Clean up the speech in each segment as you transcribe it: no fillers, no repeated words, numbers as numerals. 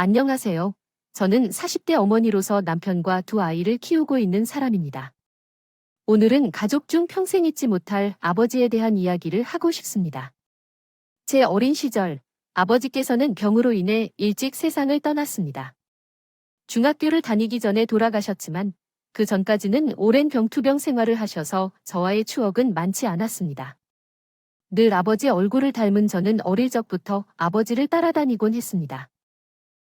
안녕하세요. 저는 40대 어머니로서 남편과 두 아이를 키우고 있는 사람입니다. 오늘은 가족 중 평생 잊지 못할 아버지에 대한 이야기를 하고 싶습니다. 제 어린 시절, 아버지께서는 병으로 인해 일찍 세상을 떠났습니다. 중학교를 다니기 전에 돌아가셨지만 그 전까지는 오랜 병투병 생활을 하셔서 저와의 추억은 많지 않았습니다. 늘 아버지 얼굴을 닮은 저는 어릴 적부터 아버지를 따라다니곤 했습니다.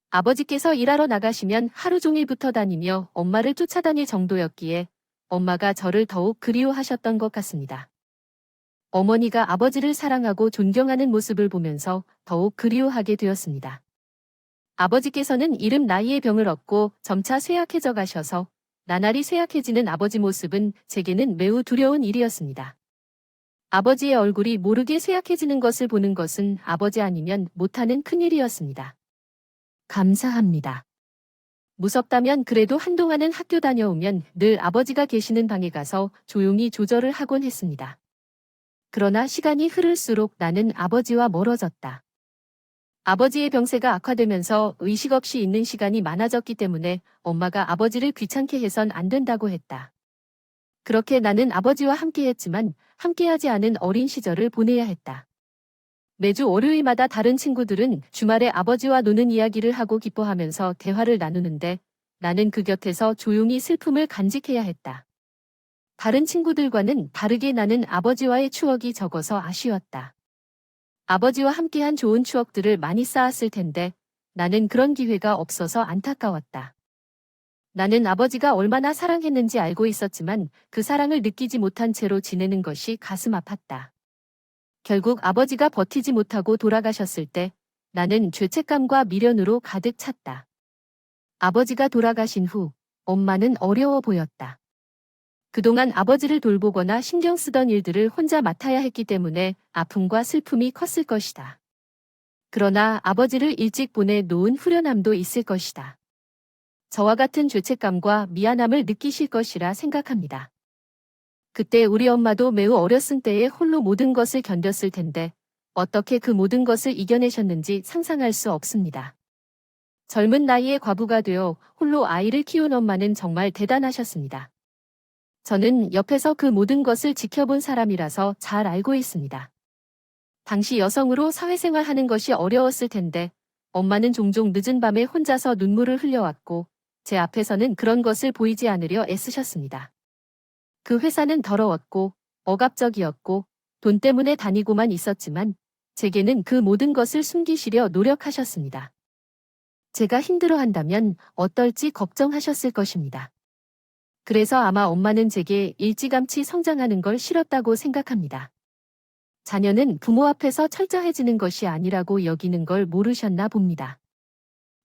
아버지께서 일하러 나가시면 하루 종일 붙어 다니며 엄마를 쫓아다닐 정도였기에 엄마가 저를 더욱 그리워하셨던 것 같습니다. 어머니가 아버지를 사랑하고 존경하는 모습을 보면서 더욱 그리워하게 되었습니다. 아버지께서는 이른 나이에 병을 얻고 점차 쇠약해져 가셔서 나날이 쇠약해지는 아버지 모습은 제게는 매우 두려운 일이었습니다. 아버지의 얼굴이 모르게 쇠약해지는 것을 보는 것은 아버지 아니면 못하는 큰일이었습니다. 감사합니다. 무섭다면 그래도 한동안은 학교 다녀오면 늘 아버지가 계시는 방에 가서 조용히 조절을 하곤 했습니다. 그러나 시간이 흐를수록 나는 아버지와 멀어졌다. 아버지의 병세가 악화되면서 의식 없이 있는 시간이 많아졌기 때문에 엄마가 아버지를 귀찮게 해선 안 된다고 했다. 그렇게 나는 아버지와 함께했지만 함께하지 않은 어린 시절을 보내야 했다. 매주 월요일마다 다른 친구들은 주말에 아버지와 노는 이야기를 하고 기뻐하면서 대화를 나누는데 나는 그 곁에서 조용히 슬픔을 간직해야 했다. 다른 친구들과는 다르게 나는 아버지와의 추억이 적어서 아쉬웠다. 아버지와 함께한 좋은 추억들을 많이 쌓았을 텐데 나는 그런 기회가 없어서 안타까웠다. 나는 아버지가 얼마나 사랑했는지 알고 있었지만 그 사랑을 느끼지 못한 채로 지내는 것이 가슴 아팠다. 결국 아버지가 버티지 못하고 돌아가셨을 때 나는 죄책감과 미련으로 가득 찼다. 아버지가 돌아가신 후 엄마는 어려워 보였다. 그동안 아버지를 돌보거나 신경 쓰던 일들을 혼자 맡아야 했기 때문에 아픔과 슬픔이 컸을 것이다. 그러나 아버지를 일찍 보내놓은 후련함도 있을 것이다. 저와 같은 죄책감과 미안함을 느끼실 것이라 생각합니다. 그때 우리 엄마도 매우 어렸을 때에 홀로 모든 것을 견뎠을 텐데 어떻게 그 모든 것을 이겨내셨는지 상상할 수 없습니다. 젊은 나이에 과부가 되어 홀로 아이를 키운 엄마는 정말 대단하셨습니다. 저는 옆에서 그 모든 것을 지켜본 사람이라서 잘 알고 있습니다. 당시 여성으로 사회생활하는 것이 어려웠을 텐데 엄마는 종종 늦은 밤에 혼자서 눈물을 흘려왔고 제 앞에서는 그런 것을 보이지 않으려 애쓰셨습니다. 그 회사는 더러웠고 억압적이었고 돈 때문에 다니고만 있었지만 제게는 그 모든 것을 숨기시려 노력하셨습니다. 제가 힘들어한다면 어떨지 걱정하셨을 것입니다. 그래서 아마 엄마는 제게 일찌감치 성장하는 걸 싫었다고 생각합니다. 자녀는 부모 앞에서 철저해지는 것이 아니라고 여기는 걸 모르셨나 봅니다.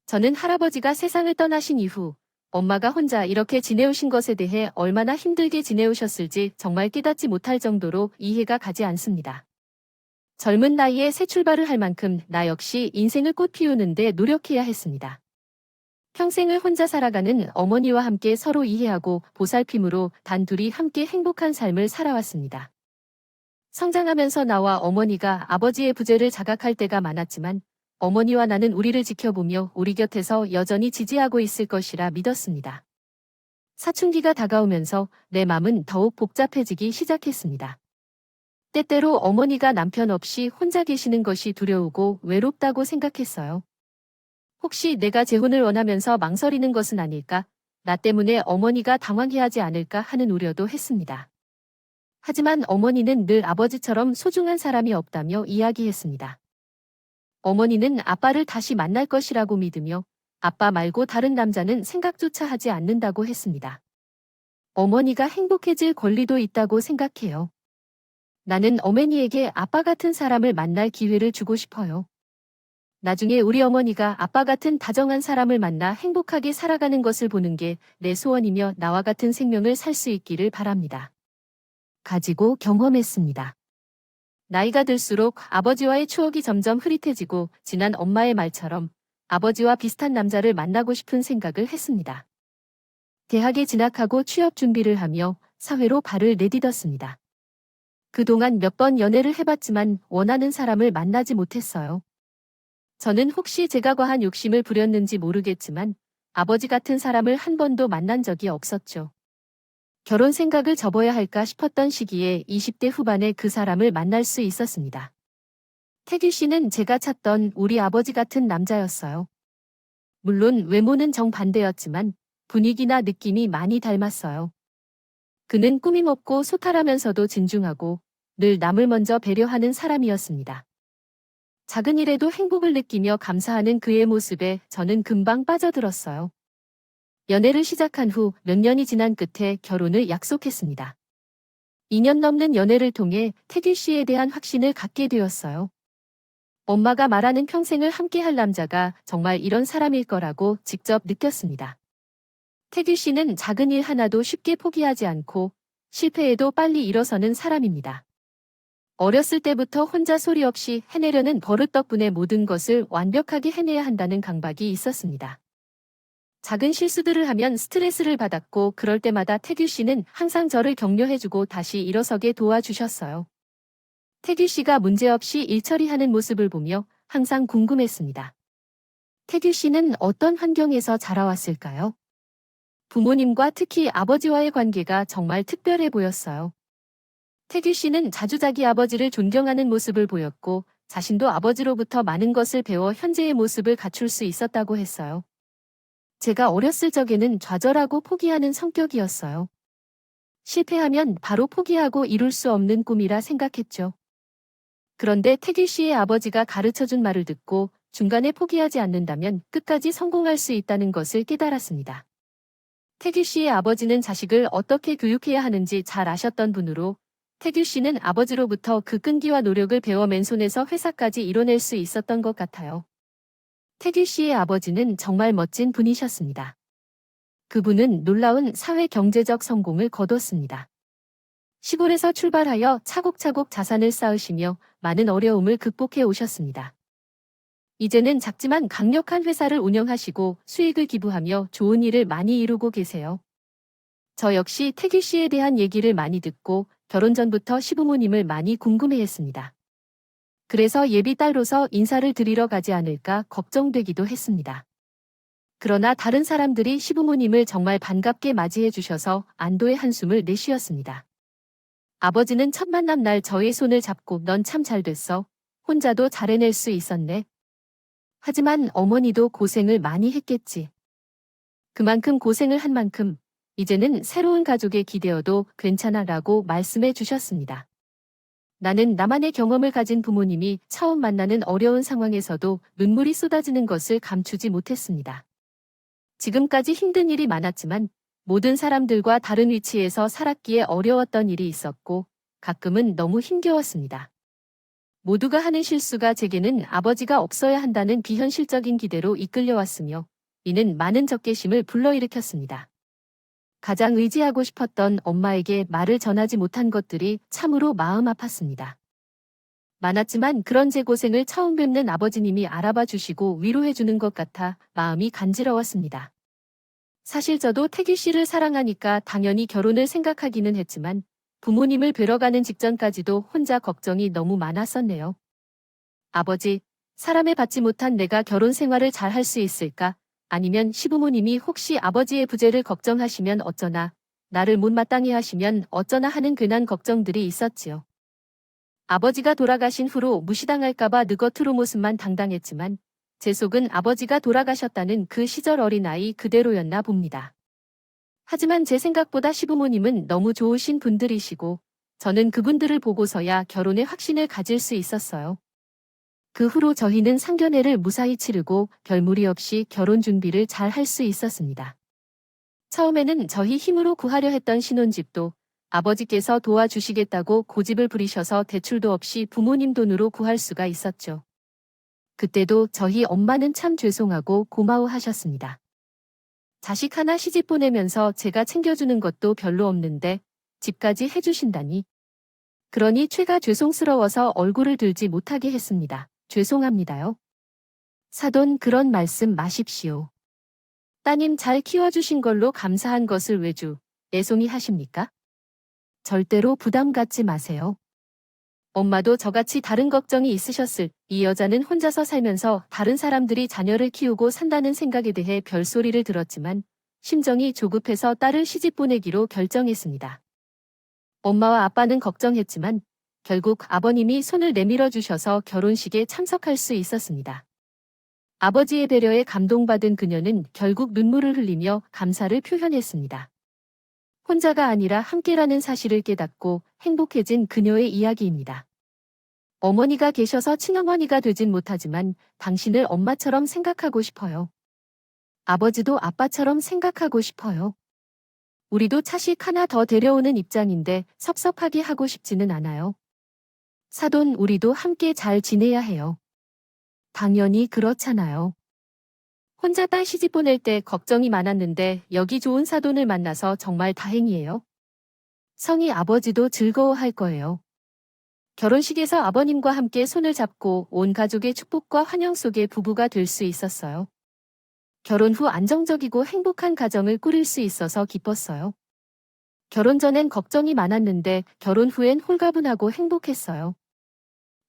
저는 할아버지가 세상을 떠나신 이후 엄마가 혼자 이렇게 지내오신 것에 대해 얼마나 힘들게 지내오셨을지 정말 깨닫지 못할 정도로 이해가 가지 않습니다. 젊은 나이에 새 출발을 할 만큼 나 역시 인생을 꽃 피우는데 노력해야 했습니다. 평생을 혼자 살아가는 어머니와 함께 서로 이해하고 보살핌으로 단둘이 함께 행복한 삶을 살아왔습니다. 성장하면서 나와 어머니가 아버지의 부재를 자각할 때가 많았지만 어머니와 나는 우리를 지켜보며 우리 곁에서 여전히 지지하고 있을 것이라 믿었습니다. 사춘기가 다가오면서 내 맘은 더욱 복잡해지기 시작했습니다. 때때로 어머니가 남편 없이 혼자 계시는 것이 두려우고 외롭다고 생각했어요. 혹시 내가 재혼을 원하면서 망설이는 것은 아닐까? 나 때문에 어머니가 당황해하지 않을까 하는 우려도 했습니다. 하지만 어머니는 늘 아버지처럼 소중한 사람이 없다며 이야기했습니다. 어머니는 아빠를 다시 만날 것이라고 믿으며 아빠 말고 다른 남자는 생각조차 하지 않는다고 했습니다. 어머니가 행복해질 권리도 있다고 생각해요. 나는 어머니에게 아빠 같은 사람을 만날 기회를 주고 싶어요. 나중에 우리 어머니가 아빠 같은 다정한 사람을 만나 행복하게 살아가는 것을 보는 게 내 소원이며 나와 같은 생명을 살 수 있기를 바랍니다. 가지고 경험했습니다. 나이가 들수록 아버지와의 추억이 점점 흐릿해지고 지난 엄마의 말처럼 아버지와 비슷한 남자를 만나고 싶은 생각을 했습니다. 대학에 진학하고 취업 준비를 하며 사회로 발을 내디뎠습니다. 그동안 몇 번 연애를 해봤지만 원하는 사람을 만나지 못했어요. 저는 혹시 제가 과한 욕심을 부렸는지 모르겠지만 아버지 같은 사람을 한 번도 만난 적이 없었죠. 결혼 생각을 접어야 할까 싶었던 시기에 20대 후반에 그 사람을 만날 수 있었습니다. 태규 씨는 제가 찾던 우리 아버지 같은 남자였어요. 물론 외모는 정반대였지만 분위기나 느낌이 많이 닮았어요. 그는 꾸밈없고 소탈하면서도 진중하고 늘 남을 먼저 배려하는 사람이었습니다. 작은 일에도 행복을 느끼며 감사하는 그의 모습에 저는 금방 빠져들었어요. 연애를 시작한 후 몇 년이 지난 끝에 결혼을 약속했습니다. 2년 넘는 연애를 통해 태규 씨에 대한 확신을 갖게 되었어요. 엄마가 말하는 평생을 함께할 남자가 정말 이런 사람일 거라고 직접 느꼈습니다. 태규 씨는 작은 일 하나도 쉽게 포기하지 않고 실패해도 빨리 일어서는 사람입니다. 어렸을 때부터 혼자 소리 없이 해내려는 버릇 덕분에 모든 것을 완벽하게 해내야 한다는 강박이 있었습니다. 작은 실수들을 하면 스트레스를 받았고 그럴 때마다 태규 씨는 항상 저를 격려해주고 다시 일어서게 도와주셨어요. 태규 씨가 문제없이 일 처리하는 모습을 보며 항상 궁금했습니다. 태규 씨는 어떤 환경에서 자라왔을까요? 부모님과 특히 아버지와의 관계가 정말 특별해 보였어요. 태규 씨는 자주 자기 아버지를 존경하는 모습을 보였고 자신도 아버지로부터 많은 것을 배워 현재의 모습을 갖출 수 있었다고 했어요. 제가 어렸을 적에는 좌절하고 포기하는 성격이었어요. 실패하면 바로 포기하고 이룰 수 없는 꿈이라 생각했죠. 그런데 태규 씨의 아버지가 가르쳐준 말을 듣고 중간에 포기하지 않는다면 끝까지 성공할 수 있다는 것을 깨달았습니다. 태규 씨의 아버지는 자식을 어떻게 교육해야 하는지 잘 아셨던 분으로 태규 씨는 아버지로부터 그 끈기와 노력을 배워 맨손에서 회사까지 이뤄낼 수 있었던 것 같아요. 태규 씨의 아버지는 정말 멋진 분이셨습니다. 그분은 놀라운 사회 경제적 성공을 거뒀습니다. 시골에서 출발하여 차곡차곡 자산을 쌓으시며 많은 어려움을 극복해 오셨습니다. 이제는 작지만 강력한 회사를 운영하시고 수익을 기부하며 좋은 일을 많이 이루고 계세요. 저 역시 태규 씨에 대한 얘기를 많이 듣고 결혼 전부터 시부모님을 많이 궁금해했습니다. 그래서 예비 딸로서 인사를 드리러 가지 않을까 걱정되기도 했습니다. 그러나 다른 사람들이 시부모님을 정말 반갑게 맞이해 주셔서 안도의 한숨을 내쉬었습니다. 아버지는 첫 만남 날 저의 손을 잡고 넌 참 잘 됐어. 혼자도 잘 해낼 수 있었네. 하지만 어머니도 고생을 많이 했겠지. 그만큼 고생을 한 만큼 이제는 새로운 가족의 기대어도 괜찮아라고 말씀해 주셨습니다. 나는 나만의 경험을 가진 부모님이 처음 만나는 어려운 상황에서도 눈물이 쏟아지는 것을 감추지 못했습니다. 지금까지 힘든 일이 많았지만 모든 사람들과 다른 위치에서 살았기에 어려웠던 일이 있었고 가끔은 너무 힘겨웠습니다. 모두가 하는 실수가 제게는 아버지가 없어야 한다는 비현실적인 기대로 이끌려왔으며 이는 많은 적개심을 불러일으켰습니다. 가장 의지하고 싶었던 엄마에게 말을 전하지 못한 것들이 참으로 마음 아팠습니다. 많았지만 그런 제 고생을 처음 뵙는 아버지님이 알아봐 주시고 위로해 주는 것 같아 마음이 간지러웠습니다. 사실 저도 태규 씨를 사랑하니까 당연히 결혼을 생각하기는 했지만 부모님을 뵈러 가는 직전까지도 혼자 걱정이 너무 많았었네요. 아버지, 사람에 받지 못한 내가 결혼 생활을 잘 할 수 있을까? 아니면 시부모님이 혹시 아버지의 부재를 걱정하시면 어쩌나, 나를 못마땅해 하시면 어쩌나 하는 괜한 걱정들이 있었지요. 아버지가 돌아가신 후로 무시당할까봐 느겉으로 모습만 당당했지만 제 속은 아버지가 돌아가셨다는 그 시절 어린아이 그대로였나 봅니다. 하지만 제 생각보다 시부모님은 너무 좋으신 분들이시고 저는 그분들을 보고서야 결혼의 확신을 가질 수 있었어요. 그 후로 저희는 상견례를 무사히 치르고 별 무리 없이 결혼 준비를 잘 할 수 있었습니다. 처음에는 저희 힘으로 구하려 했던 신혼집도 아버지께서 도와주시겠다고 고집을 부리셔서 대출도 없이 부모님 돈으로 구할 수가 있었죠. 그때도 저희 엄마는 참 죄송하고 고마워하셨습니다. 자식 하나 시집 보내면서 제가 챙겨주는 것도 별로 없는데 집까지 해주신다니. 그러니 죄가 죄송스러워서 얼굴을 들지 못하게 했습니다. 죄송합니다요. 사돈 그런 말씀 마십시오. 따님 잘 키워주신 걸로 감사한 것을 외주, 애송이 하십니까? 절대로 부담 갖지 마세요. 엄마도 저같이 다른 걱정이 있으셨을. 이 여자는 혼자서 살면서 다른 사람들이 자녀를 키우고 산다는 생각에 대해 별소리를 들었지만 심정이 조급해서 딸을 시집 보내기로 결정했습니다. 엄마와 아빠는 걱정했지만 결국 아버님이 손을 내밀어 주셔서 결혼식에 참석할 수 있었습니다. 아버지의 배려에 감동받은 그녀는 결국 눈물을 흘리며 감사를 표현했습니다. 혼자가 아니라 함께라는 사실을 깨닫고 행복해진 그녀의 이야기입니다. 어머니가 계셔서 친어머니가 되진 못하지만 당신을 엄마처럼 생각하고 싶어요. 아버지도 아빠처럼 생각하고 싶어요. 우리도 차식 하나 더 데려오는 입장인데 섭섭하게 하고 싶지는 않아요. 사돈 우리도 함께 잘 지내야 해요. 당연히 그렇잖아요. 혼자 딸 시집 보낼 때 걱정이 많았는데 여기 좋은 사돈을 만나서 정말 다행이에요. 성희 아버지도 즐거워할 거예요. 결혼식에서 아버님과 함께 손을 잡고 온 가족의 축복과 환영 속에 부부가 될 수 있었어요. 결혼 후 안정적이고 행복한 가정을 꾸릴 수 있어서 기뻤어요. 결혼 전엔 걱정이 많았는데 결혼 후엔 홀가분하고 행복했어요.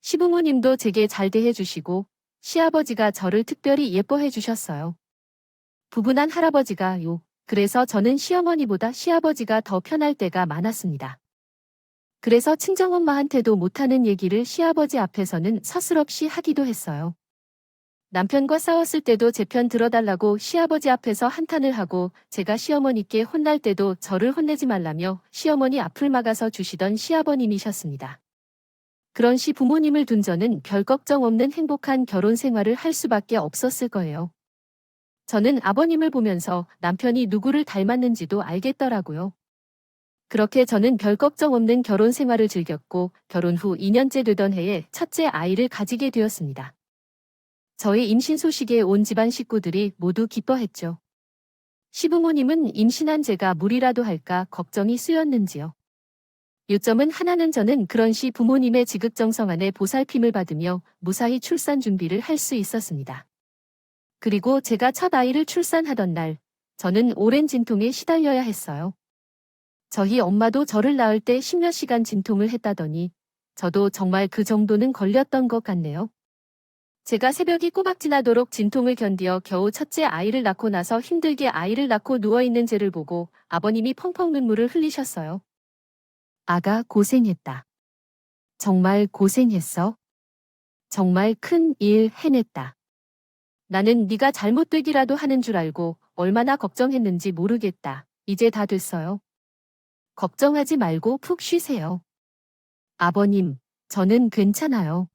시부모님도 제게 잘 대해주시고 시아버지가 저를 특별히 예뻐해 주셨어요. 부분한 할아버지가요. 그래서 저는 시어머니보다 시아버지가 더 편할 때가 많았습니다. 그래서 친정엄마한테도 못하는 얘기를 시아버지 앞에서는 서슴없이 하기도 했어요. 남편과 싸웠을 때도 제 편 들어달라고 시아버지 앞에서 한탄을 하고 제가 시어머니께 혼날 때도 저를 혼내지 말라며 시어머니 앞을 막아서 주시던 시아버님이셨습니다. 그런 시부모님을 둔 저는 별 걱정 없는 행복한 결혼 생활을 할 수밖에 없었을 거예요. 저는 아버님을 보면서 남편이 누구를 닮았는지도 알겠더라고요. 그렇게 저는 별 걱정 없는 결혼 생활을 즐겼고 결혼 후 2년째 되던 해에 첫째 아이를 가지게 되었습니다. 저의 임신 소식에 온 집안 식구들이 모두 기뻐했죠. 시부모님은 임신한 제가 무리라도 할까 걱정이 쑤였는지요. 요점은 하나는 저는 그런 시 부모님의 지극정성안에 보살핌을 받으며 무사히 출산 준비를 할 수 있었습니다. 그리고 제가 첫 아이를 출산하던 날, 저는 오랜 진통에 시달려야 했어요. 저희 엄마도 저를 낳을 때 10몇 시간 진통을 했다더니 저도 정말 그 정도는 걸렸던 것 같네요. 제가 새벽이 꼬박 지나도록 진통을 견디어 겨우 첫째 아이를 낳고 나서 힘들게 아이를 낳고 누워있는 쟤를 보고 아버님이 펑펑 눈물을 흘리셨어요. 아가 고생했다. 정말 고생했어. 정말 큰 일 해냈다. 나는 네가 잘못되기라도 하는 줄 알고 얼마나 걱정했는지 모르겠다. 이제 다 됐어요. 걱정하지 말고 푹 쉬세요. 아버님, 저는 괜찮아요.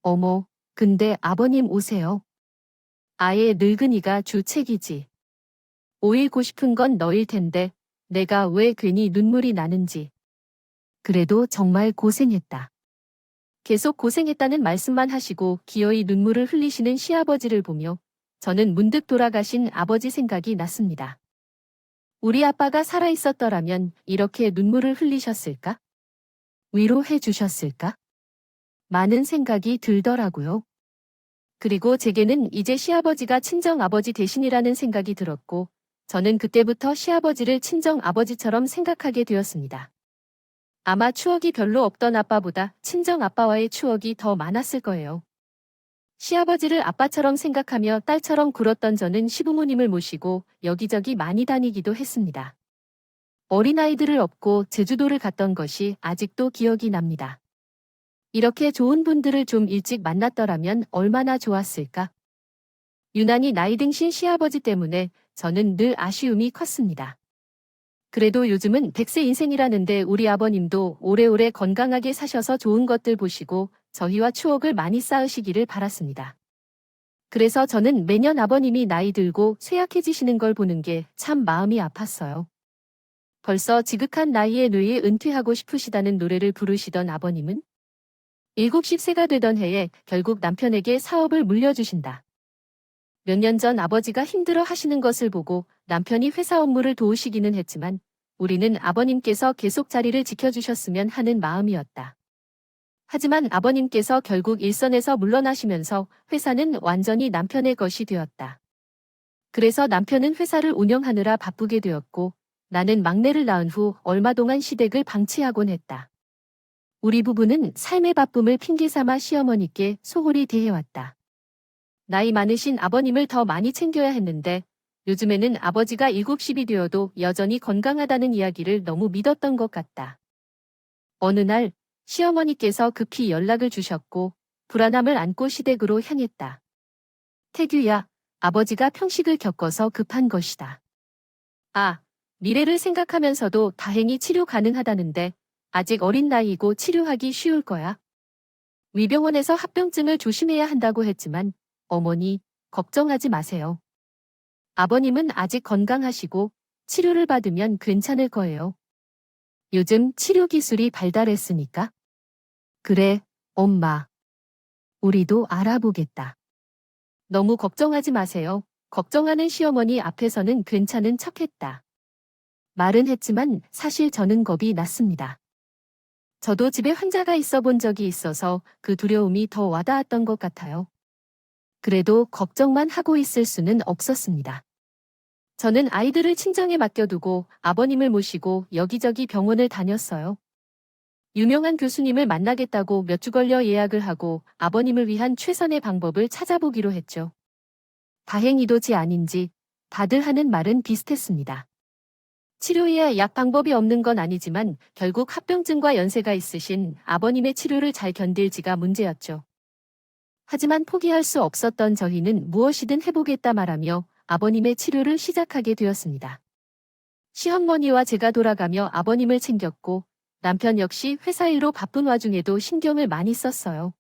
어머, 근데 아버님 오세요. 아예 늙은이가 주책이지. 오일고 싶은 건 너일 텐데 내가 왜 괜히 눈물이 나는지. 그래도 정말 고생했다. 계속 고생했다는 말씀만 하시고 기어이 눈물을 흘리시는 시아버지를 보며 저는 문득 돌아가신 아버지 생각이 났습니다. 우리 아빠가 살아있었더라면 이렇게 눈물을 흘리셨을까? 위로해 주셨을까? 많은 생각이 들더라고요. 그리고 제게는 이제 시아버지가 친정아버지 대신이라는 생각이 들었고 저는 그때부터 시아버지를 친정아버지처럼 생각하게 되었습니다. 아마 추억이 별로 없던 아빠보다 친정아빠와의 추억이 더 많았을 거예요. 시아버지를 아빠처럼 생각하며 딸처럼 굴었던 저는 시부모님을 모시고 여기저기 많이 다니기도 했습니다. 어린아이들을 업고 제주도를 갔던 것이 아직도 기억이 납니다. 이렇게 좋은 분들을 좀 일찍 만났더라면 얼마나 좋았을까? 유난히 나이 드신 시아버지 때문에 저는 늘 아쉬움이 컸습니다. 그래도 요즘은 100세 인생이라는데 우리 아버님도 오래오래 건강하게 사셔서 좋은 것들 보시고 저희와 추억을 많이 쌓으시기를 바랐습니다. 그래서 저는 매년 아버님이 나이 들고 쇠약해지시는 걸 보는 게 참 마음이 아팠어요. 벌써 지극한 나이에 뇌에 은퇴하고 싶으시다는 노래를 부르시던 아버님은 70세가 되던 해에 결국 남편에게 사업을 물려주신다. 몇 년 전 아버지가 힘들어 하시는 것을 보고 남편이 회사 업무를 도우시기는 했지만 우리는 아버님께서 계속 자리를 지켜주셨으면 하는 마음이었다. 하지만 아버님께서 결국 일선에서 물러나시면서 회사는 완전히 남편의 것이 되었다. 그래서 남편은 회사를 운영하느라 바쁘게 되었고 나는 막내를 낳은 후 얼마 동안 시댁을 방치하곤 했다. 우리 부부는 삶의 바쁨을 핑계삼아 시어머니께 소홀히 대해왔다. 나이 많으신 아버님을 더 많이 챙겨야 했는데 요즘에는 아버지가 70이 되어도 여전히 건강하다는 이야기를 너무 믿었던 것 같다. 어느 날 시어머니께서 급히 연락을 주셨고 불안함을 안고 시댁으로 향했다. 태규야, 아버지가 평식을 겪어서 급한 것이다. 아, 미래를 생각하면서도 다행히 치료 가능하다는데 아직 어린 나이이고 치료하기 쉬울 거야. 위병원에서 합병증을 조심해야 한다고 했지만 어머니, 걱정하지 마세요. 아버님은 아직 건강하시고 치료를 받으면 괜찮을 거예요. 요즘 치료 기술이 발달했으니까. 그래, 엄마. 우리도 알아보겠다. 너무 걱정하지 마세요. 걱정하는 시어머니 앞에서는 괜찮은 척했다. 말은 했지만 사실 저는 겁이 났습니다. 저도 집에 환자가 있어 본 적이 있어서 그 두려움이 더 와닿았던 것 같아요. 그래도 걱정만 하고 있을 수는 없었습니다. 저는 아이들을 친정에 맡겨두고 아버님을 모시고 여기저기 병원을 다녔어요. 유명한 교수님을 만나겠다고 몇 주 걸려 예약을 하고 아버님을 위한 최선의 방법을 찾아보기로 했죠. 다행히도지 아닌지 다들 하는 말은 비슷했습니다. 치료에 약 방법이 없는 건 아니지만 결국 합병증과 연세가 있으신 아버님의 치료를 잘 견딜지가 문제였죠. 하지만 포기할 수 없었던 저희는 무엇이든 해보겠다 말하며 아버님의 치료를 시작하게 되었습니다. 시어머니와 제가 돌아가며 아버님을 챙겼고 남편 역시 회사 일로 바쁜 와중에도 신경을 많이 썼어요.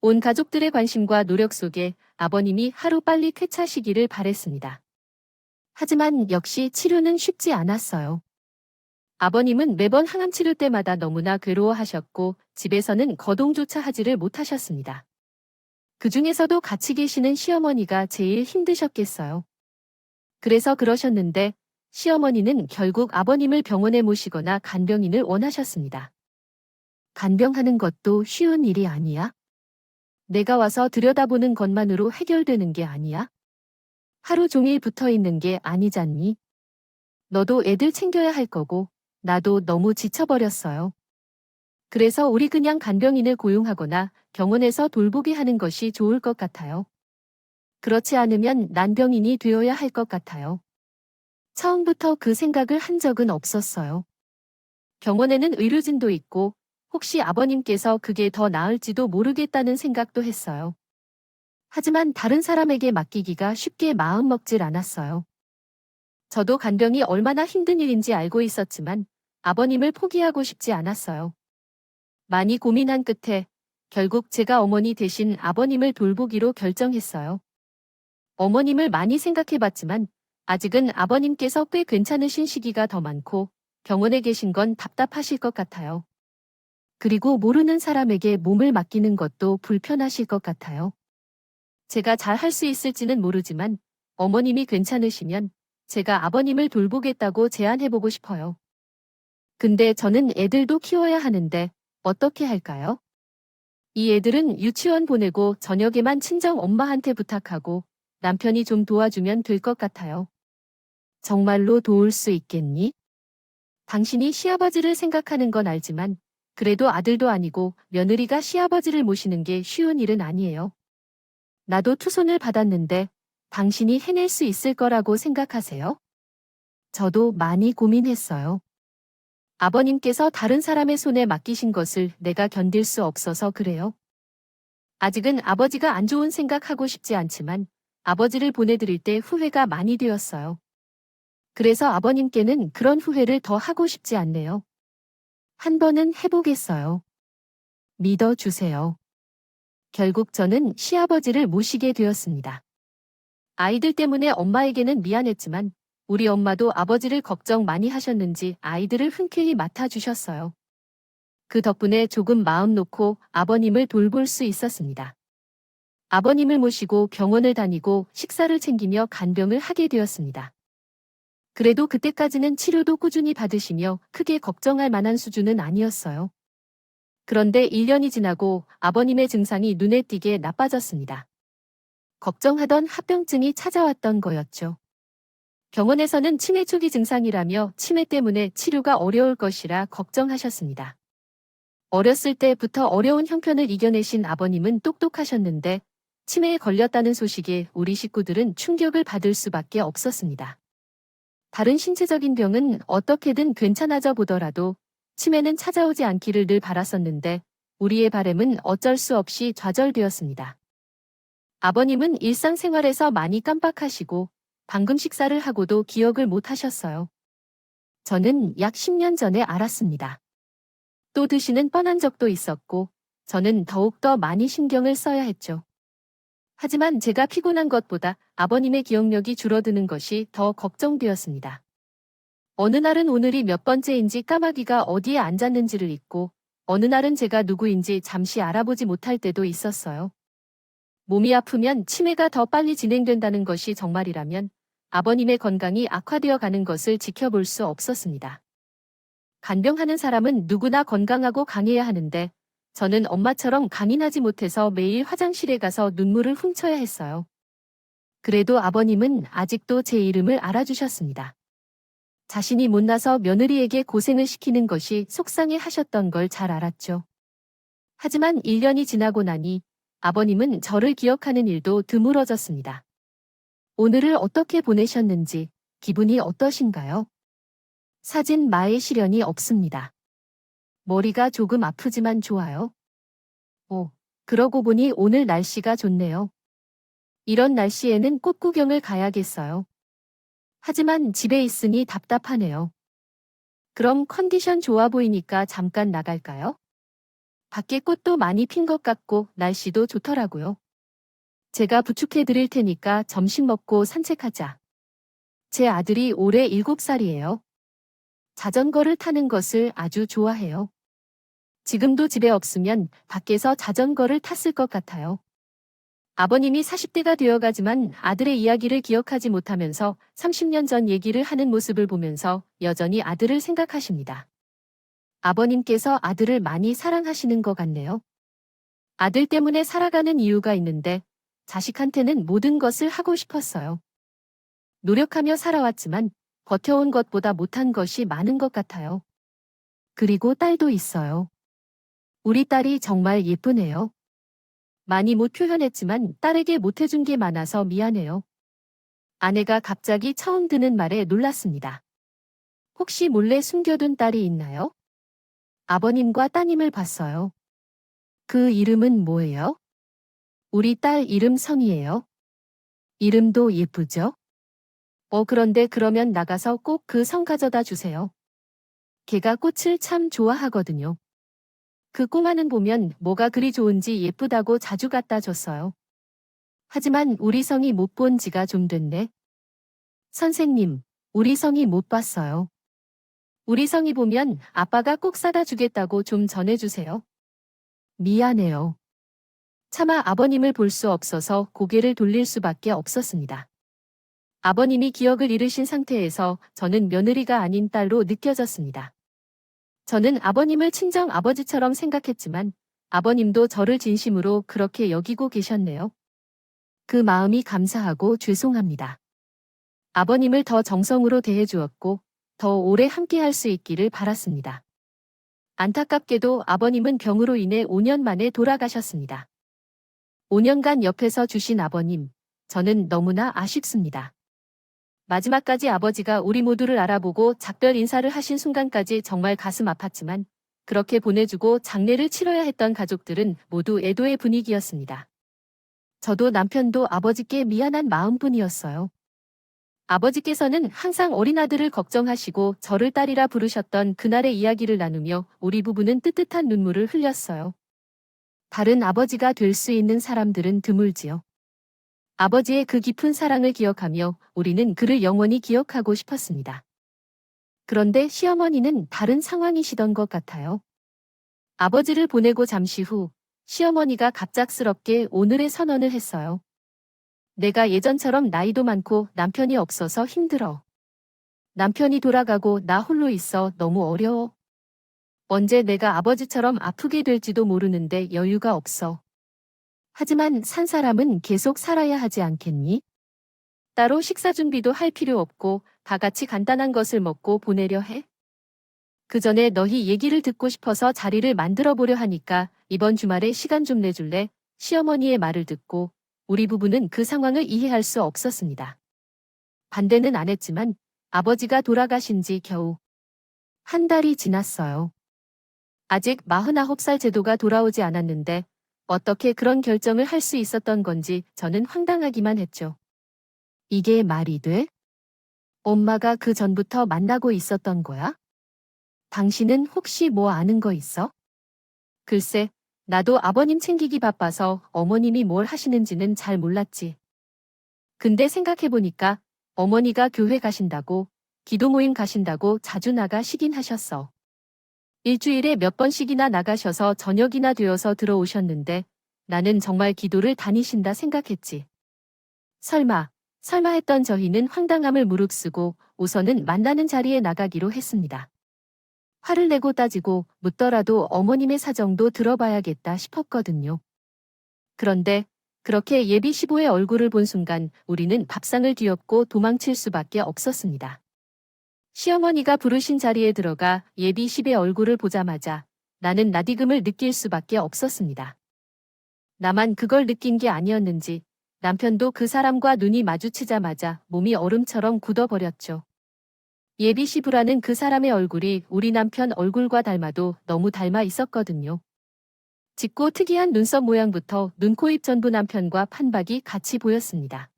온 가족들의 관심과 노력 속에 아버님이 하루빨리 쾌차시기를 바랬습니다. 하지만 역시 치료는 쉽지 않았어요. 아버님은 매번 항암 치료 때마다 너무나 괴로워하셨고 집에서는 거동조차 하지를 못하셨습니다. 그 중에서도 같이 계시는 시어머니가 제일 힘드셨겠어요. 그래서 그러셨는데 시어머니는 결국 아버님을 병원에 모시거나 간병인을 원하셨습니다. 간병하는 것도 쉬운 일이 아니야? 내가 와서 들여다보는 것만으로 해결되는 게 아니야? 하루 종일 붙어 있는 게 아니잖니? 너도 애들 챙겨야 할 거고 나도 너무 지쳐버렸어요. 그래서 우리 그냥 간병인을 고용하거나 병원에서 돌보게 하는 것이 좋을 것 같아요. 그렇지 않으면 난병인이 되어야 할 것 같아요. 처음부터 그 생각을 한 적은 없었어요. 병원에는 의료진도 있고 혹시 아버님께서 그게 더 나을지도 모르겠다는 생각도 했어요. 하지만 다른 사람에게 맡기기가 쉽게 마음먹질 않았어요. 저도 간병이 얼마나 힘든 일인지 알고 있었지만 아버님을 포기하고 싶지 않았어요. 많이 고민한 끝에 결국 제가 어머니 대신 아버님을 돌보기로 결정했어요. 어머님을 많이 생각해봤지만 아직은 아버님께서 꽤 괜찮으신 시기가 더 많고 병원에 계신 건 답답하실 것 같아요. 그리고 모르는 사람에게 몸을 맡기는 것도 불편하실 것 같아요. 제가 잘 할 수 있을지는 모르지만 어머님이 괜찮으시면 제가 아버님을 돌보겠다고 제안해보고 싶어요. 근데 저는 애들도 키워야 하는데 어떻게 할까요? 이 애들은 유치원 보내고 저녁에만 친정 엄마한테 부탁하고 남편이 좀 도와주면 될 것 같아요. 정말로 도울 수 있겠니? 당신이 시아버지를 생각하는 건 알지만 그래도 아들도 아니고 며느리가 시아버지를 모시는 게 쉬운 일은 아니에요. 나도 투손을 받았는데 당신이 해낼 수 있을 거라고 생각하세요? 저도 많이 고민했어요. 아버님께서 다른 사람의 손에 맡기신 것을 내가 견딜 수 없어서 그래요. 아직은 아버지가 안 좋은 생각하고 싶지 않지만 아버지를 보내드릴 때 후회가 많이 되었어요. 그래서 아버님께는 그런 후회를 더 하고 싶지 않네요. 한 번은 해보겠어요. 믿어주세요. 결국 저는 시아버지를 모시게 되었습니다. 아이들 때문에 엄마에게는 미안했지만 우리 엄마도 아버지를 걱정 많이 하셨는지 아이들을 흔쾌히 맡아주셨어요. 그 덕분에 조금 마음 놓고 아버님을 돌볼 수 있었습니다. 아버님을 모시고 병원을 다니고 식사를 챙기며 간병을 하게 되었습니다. 그래도 그때까지는 치료도 꾸준히 받으시며 크게 걱정할 만한 수준은 아니었어요. 그런데 1년이 지나고 아버님의 증상이 눈에 띄게 나빠졌습니다. 걱정하던 합병증이 찾아왔던 거였죠. 병원에서는 치매 초기 증상이라며 치매 때문에 치료가 어려울 것이라 걱정하셨습니다. 어렸을 때부터 어려운 형편을 이겨내신 아버님은 똑똑하셨는데 치매에 걸렸다는 소식에 우리 식구들은 충격을 받을 수밖에 없었습니다. 다른 신체적인 병은 어떻게든 괜찮아져 보더라도 치매는 찾아오지 않기를 늘 바랐었는데 우리의 바람은 어쩔 수 없이 좌절되었습니다. 아버님은 일상생활에서 많이 깜빡하시고 방금 식사를 하고도 기억을 못 하셨어요. 저는 약 10년 전에 알았습니다. 또 드시는 뻔한 적도 있었고 저는 더욱더 많이 신경을 써야 했죠. 하지만 제가 피곤한 것보다 아버님의 기억력이 줄어드는 것이 더 걱정되었습니다. 어느 날은 오늘이 몇 번째인지 까마귀가 어디에 앉았는지를 잊고 어느 날은 제가 누구인지 잠시 알아보지 못할 때도 있었어요. 몸이 아프면 치매가 더 빨리 진행된다는 것이 정말이라면 아버님의 건강이 악화되어 가는 것을 지켜볼 수 없었습니다. 간병하는 사람은 누구나 건강하고 강해야 하는데 저는 엄마처럼 강인하지 못해서 매일 화장실에 가서 눈물을 훔쳐야 했어요. 그래도 아버님은 아직도 제 이름을 알아주셨습니다. 자신이 못나서 며느리에게 고생을 시키는 것이 속상해 하셨던 걸 잘 알았죠. 하지만 1년이 지나고 나니 아버님은 저를 기억하는 일도 드물어졌습니다. 오늘을 어떻게 보내셨는지 기분이 어떠신가요? 사진 마에 시련이 없습니다. 머리가 조금 아프지만 좋아요. 오, 그러고 보니 오늘 날씨가 좋네요. 이런 날씨에는 꽃 구경을 가야겠어요. 하지만 집에 있으니 답답하네요. 그럼 컨디션 좋아 보이니까 잠깐 나갈까요? 밖에 꽃도 많이 핀 것 같고 날씨도 좋더라고요. 제가 부축해 드릴 테니까 점심 먹고 산책하자. 제 아들이 올해 7살이에요. 자전거를 타는 것을 아주 좋아해요. 지금도 집에 없으면 밖에서 자전거를 탔을 것 같아요. 아버님이 40대가 되어가지만 아들의 이야기를 기억하지 못하면서 30년 전 얘기를 하는 모습을 보면서 여전히 아들을 생각하십니다. 아버님께서 아들을 많이 사랑하시는 것 같네요. 아들 때문에 살아가는 이유가 있는데 자식한테는 모든 것을 하고 싶었어요. 노력하며 살아왔지만 버텨온 것보다 못한 것이 많은 것 같아요. 그리고 딸도 있어요. 우리 딸이 정말 예쁘네요. 많이 못 표현했지만 딸에게 못해준 게 많아서 미안해요. 아내가 갑자기 처음 듣는 말에 놀랐습니다. 혹시 몰래 숨겨둔 딸이 있나요? 아버님과 따님을 봤어요. 그 이름은 뭐예요? 우리 딸 이름 선이에요. 이름도 예쁘죠? 그런데 그러면 나가서 꼭 그 성 가져다 주세요. 걔가 꽃을 참 좋아하거든요. 그 꼬마는 보면 뭐가 그리 좋은지 예쁘다고 자주 갖다 줬어요. 하지만 우리 성이 못 본 지가 좀 됐네. 선생님, 우리 성이 못 봤어요. 우리 성이 보면 아빠가 꼭 사다 주겠다고 좀 전해주세요. 미안해요. 차마 아버님을 볼 수 없어서 고개를 돌릴 수밖에 없었습니다. 아버님이 기억을 잃으신 상태에서 저는 며느리가 아닌 딸로 느껴졌습니다. 저는 아버님을 친정 아버지처럼 생각했지만 아버님도 저를 진심으로 그렇게 여기고 계셨네요. 그 마음이 감사하고 죄송합니다. 아버님을 더 정성으로 대해주었고 더 오래 함께할 수 있기를 바랐습니다. 안타깝게도 아버님은 병으로 인해 5년 만에 돌아가셨습니다. 5년간 옆에서 주신 아버님, 저는 너무나 아쉽습니다. 마지막까지 아버지가 우리 모두를 알아보고 작별 인사를 하신 순간까지 정말 가슴 아팠지만 그렇게 보내주고 장례를 치러야 했던 가족들은 모두 애도의 분위기였습니다. 저도 남편도 아버지께 미안한 마음뿐이었어요. 아버지께서는 항상 어린 아들을 걱정하시고 저를 딸이라 부르셨던 그날의 이야기를 나누며 우리 부부는 뜨뜻한 눈물을 흘렸어요. 다른 아버지가 될 수 있는 사람들은 드물지요. 아버지의 그 깊은 사랑을 기억하며 우리는 그를 영원히 기억하고 싶었습니다. 그런데 시어머니는 다른 상황이시던 것 같아요. 아버지를 보내고 잠시 후 시어머니가 갑작스럽게 오늘의 선언을 했어요. 내가 예전처럼 나이도 많고 남편이 없어서 힘들어. 남편이 돌아가고 나 홀로 있어 너무 어려워. 언제 내가 아버지처럼 아프게 될지도 모르는데 여유가 없어. 하지만 산 사람은 계속 살아야 하지 않겠니? 따로 식사 준비도 할 필요 없고 다 같이 간단한 것을 먹고 보내려 해? 그 전에 너희 얘기를 듣고 싶어서 자리를 만들어 보려 하니까 이번 주말에 시간 좀 내줄래? 시어머니의 말을 듣고 우리 부부는 그 상황을 이해할 수 없었습니다. 반대는 안 했지만 아버지가 돌아가신 지 겨우 한 달이 지났어요. 아직 49살 제도가 돌아오지 않았는데 어떻게 그런 결정을 할 수 있었던 건지 저는 황당하기만 했죠. 이게 말이 돼? 엄마가 그 전부터 만나고 있었던 거야? 당신은 혹시 뭐 아는 거 있어? 글쎄, 나도 아버님 챙기기 바빠서 어머님이 뭘 하시는지는 잘 몰랐지. 근데 생각해보니까 어머니가 교회 가신다고, 기도 모임 가신다고 자주 나가시긴 하셨어. 일주일에 몇 번씩이나 나가셔서 저녁이나 되어서 들어오셨는데 나는 정말 기도를 다니신다 생각했지. 설마 했던 저희는 황당함을 무릅쓰고 우선은 만나는 자리에 나가기로 했습니다. 화를 내고 따지고 묻더라도 어머님의 사정도 들어봐야겠다 싶었거든요. 그런데 그렇게 예비 시부의 얼굴을 본 순간 우리는 밥상을 뒤엎고 도망칠 수밖에 없었습니다. 시어머니가 부르신 자리에 들어가 예비 시부의 얼굴을 보자마자 나는 낯익음을 느낄 수밖에 없었습니다. 나만 그걸 느낀 게 아니었는지 남편도 그 사람과 눈이 마주치자마자 몸이 얼음처럼 굳어버렸죠. 예비 시부라는 그 사람의 얼굴이 우리 남편 얼굴과 닮아도 너무 닮아 있었거든요. 짙고 특이한 눈썹 모양부터 눈, 코, 입 전부 남편과 판박이 같이 보였습니다.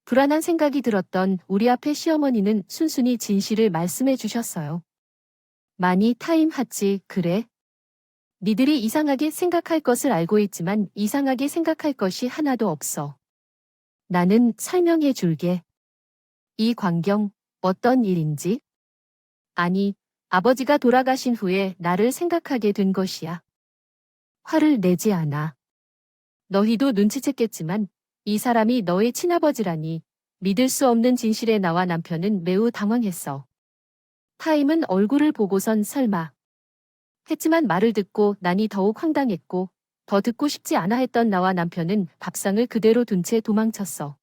불안한 생각이 들었던 우리 앞에 시어머니는 순순히 진실을 말씀해 주셨어요. 많이 타임하지, 그래? 니들이 이상하게 생각할 것을 알고 있지만 이상하게 생각할 것이 하나도 없어. 나는 설명해 줄게. 이 광경, 어떤 일인지? 아니, 아버지가 돌아가신 후에 나를 생각하게 된 것이야. 화를 내지 않아. 너희도 눈치챘겠지만 이 사람이 너의 친아버지라니 믿을 수 없는 진실에 나와 남편은 매우 당황했어. 타임은 얼굴을 보고선 설마 했지만 말을 듣고 나니 더욱 황당했고 더 듣고 싶지 않아 했던 나와 남편은 밥상을 그대로 둔 채 도망쳤어.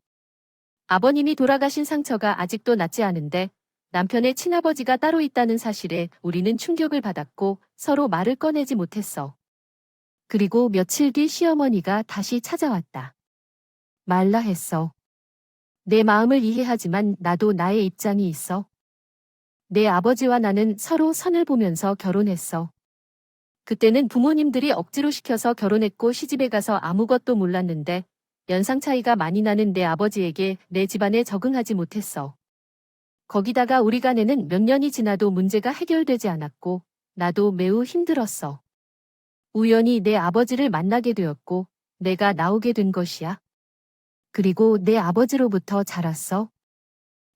아버님이 돌아가신 상처가 아직도 낫지 않은데 남편의 친아버지가 따로 있다는 사실에 우리는 충격을 받았고 서로 말을 꺼내지 못했어. 그리고 며칠 뒤 시어머니가 다시 찾아왔다. 말라 했어. 내 마음을 이해하지만 나도 나의 입장이 있어. 내 아버지와 나는 서로 선을 보면서 결혼했어. 그때는 부모님들이 억지로 시켜서 결혼했고 시집에 가서 아무것도 몰랐는데 연상 차이가 많이 나는 내 아버지에게 내 집안에 적응하지 못했어. 거기다가 우리 간에는 몇 년이 지나도 문제가 해결되지 않았고 나도 매우 힘들었어. 우연히 내 아버지를 만나게 되었고 내가 나오게 된 것이야. 그리고 내 아버지로부터 자랐어.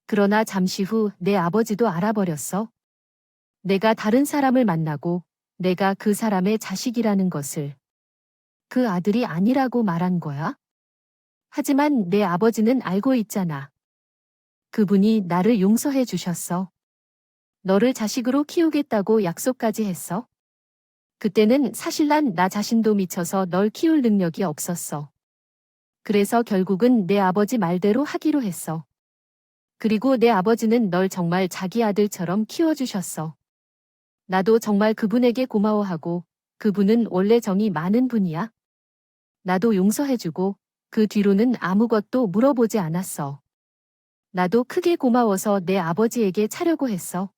그러나 잠시 후 내 아버지도 알아버렸어. 내가 다른 사람을 만나고 내가 그 사람의 자식이라는 것을. 그 아들이 아니라고 말한 거야? 하지만 내 아버지는 알고 있잖아. 그분이 나를 용서해 주셨어. 너를 자식으로 키우겠다고 약속까지 했어. 그때는 사실 나 자신도 미쳐서 널 키울 능력이 없었어. 그래서 결국은 내 아버지 말대로 하기로 했어. 그리고 내 아버지는 널 정말 자기 아들처럼 키워주셨어. 나도 정말 그분에게 고마워하고 그분은 원래 정이 많은 분이야. 나도 용서해주고 그 뒤로는 아무것도 물어보지 않았어. 나도 크게 고마워서 내 아버지에게 차려고 했어.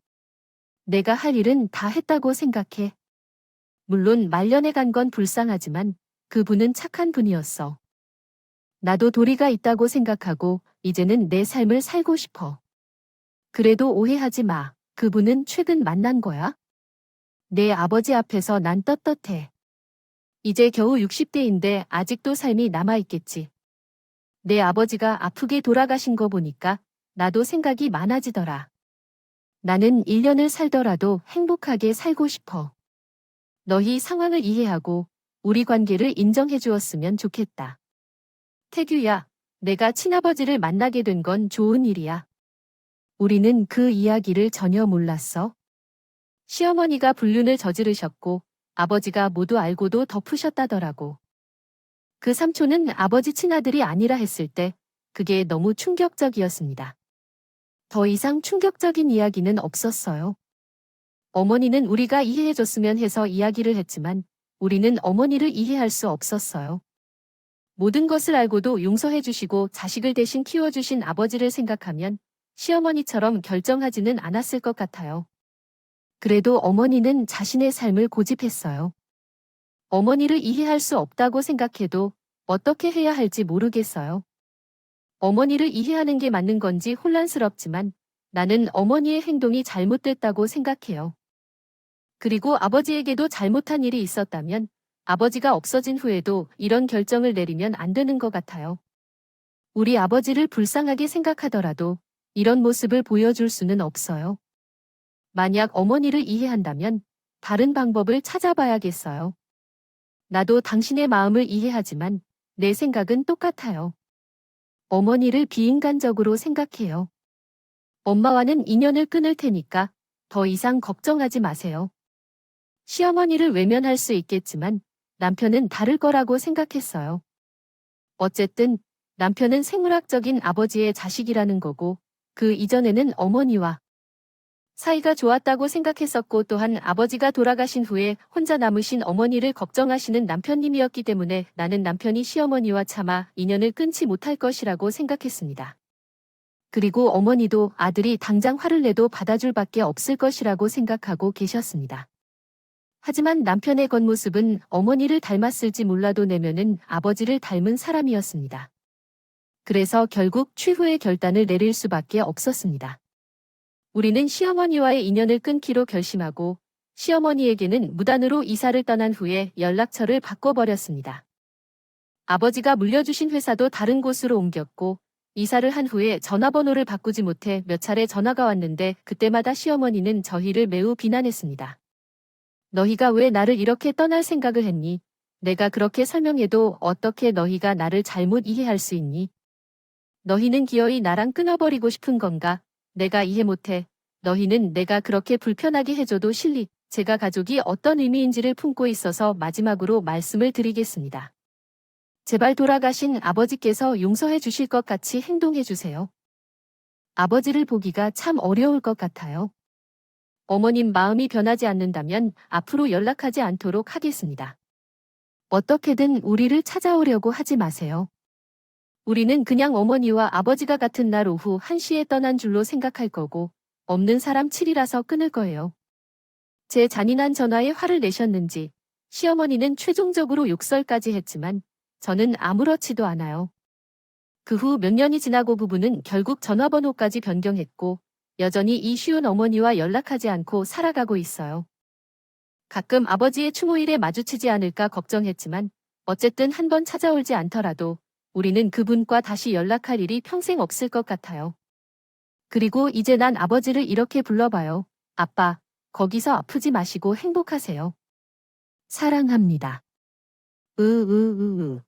내가 할 일은 다 했다고 생각해. 물론 말년에 간 건 불쌍하지만 그분은 착한 분이었어. 나도 도리가 있다고 생각하고 이제는 내 삶을 살고 싶어. 그래도 오해하지 마. 그분은 최근 만난 거야? 내 아버지 앞에서 난 떳떳해. 이제 겨우 60대인데 아직도 삶이 남아있겠지. 내 아버지가 아프게 돌아가신 거 보니까 나도 생각이 많아지더라. 나는 1년을 살더라도 행복하게 살고 싶어. 너희 상황을 이해하고 우리 관계를 인정해 주었으면 좋겠다. 태규야, 내가 친아버지를 만나게 된 건 좋은 일이야. 우리는 그 이야기를 전혀 몰랐어. 시어머니가 불륜을 저지르셨고 아버지가 모두 알고도 덮으셨다더라고. 그 삼촌은 아버지 친아들이 아니라 했을 때 그게 너무 충격적이었습니다. 더 이상 충격적인 이야기는 없었어요. 어머니는 우리가 이해해줬으면 해서 이야기를 했지만 우리는 어머니를 이해할 수 없었어요. 모든 것을 알고도 용서해주시고 자식을 대신 키워주신 아버지를 생각하면 시어머니처럼 결정하지는 않았을 것 같아요. 그래도 어머니는 자신의 삶을 고집했어요. 어머니를 이해할 수 없다고 생각해도 어떻게 해야 할지 모르겠어요. 어머니를 이해하는 게 맞는 건지 혼란스럽지만 나는 어머니의 행동이 잘못됐다고 생각해요. 그리고 아버지에게도 잘못한 일이 있었다면 아버지가 없어진 후에도 이런 결정을 내리면 안 되는 것 같아요. 우리 아버지를 불쌍하게 생각하더라도 이런 모습을 보여줄 수는 없어요. 만약 어머니를 이해한다면 다른 방법을 찾아봐야겠어요. 나도 당신의 마음을 이해하지만 내 생각은 똑같아요. 어머니를 비인간적으로 생각해요. 엄마와는 인연을 끊을 테니까 더 이상 걱정하지 마세요. 시어머니를 외면할 수 있겠지만 남편은 다를 거라고 생각했어요. 어쨌든 남편은 생물학적인 아버지의 자식이라는 거고 그 이전에는 어머니와 사이가 좋았다고 생각했었고 또한 아버지가 돌아가신 후에 혼자 남으신 어머니를 걱정하시는 남편님이었기 때문에 나는 남편이 시어머니와 차마 인연을 끊지 못할 것이라고 생각했습니다. 그리고 어머니도 아들이 당장 화를 내도 받아줄 밖에 없을 것이라고 생각하고 계셨습니다. 하지만 남편의 겉모습은 어머니를 닮았을지 몰라도 내면은 아버지를 닮은 사람이었습니다. 그래서 결국 최후의 결단을 내릴 수밖에 없었습니다. 우리는 시어머니와의 인연을 끊기로 결심하고 시어머니에게는 무단으로 이사를 떠난 후에 연락처를 바꿔버렸습니다. 아버지가 물려주신 회사도 다른 곳으로 옮겼고 이사를 한 후에 전화번호를 바꾸지 못해 몇 차례 전화가 왔는데 그때마다 시어머니는 저희를 매우 비난했습니다. 너희가 왜 나를 이렇게 떠날 생각을 했니? 내가 그렇게 설명해도 어떻게 너희가 나를 잘못 이해할 수 있니? 너희는 기어이 나랑 끊어버리고 싶은 건가? 내가 이해 못해. 너희는 내가 그렇게 불편하게 해줘도 실리, 제가 가족이 어떤 의미인지를 품고 있어서 마지막으로 말씀을 드리겠습니다. 제발 돌아가신 아버지께서 용서해 주실 것 같이 행동해 주세요. 아버지를 보기가 참 어려울 것 같아요. 어머님 마음이 변하지 않는다면 앞으로 연락하지 않도록 하겠습니다. 어떻게든 우리를 찾아오려고 하지 마세요. 우리는 그냥 어머니와 아버지가 같은 날 오후 1시에 떠난 줄로 생각할 거고 없는 사람 7이라서 끊을 거예요. 제 잔인한 전화에 화를 내셨는지 시어머니는 최종적으로 욕설까지 했지만 저는 아무렇지도 않아요. 그 후 몇 년이 지나고 부부는 결국 전화번호까지 변경했고 여전히 이 쉬운 어머니와 연락하지 않고 살아가고 있어요. 가끔 아버지의 추모일에 마주치지 않을까 걱정했지만 어쨌든 한번 찾아오지 않더라도 우리는 그분과 다시 연락할 일이 평생 없을 것 같아요. 그리고 이제 난 아버지를 이렇게 불러봐요. 아빠, 거기서 아프지 마시고 행복하세요. 사랑합니다. 으으으으.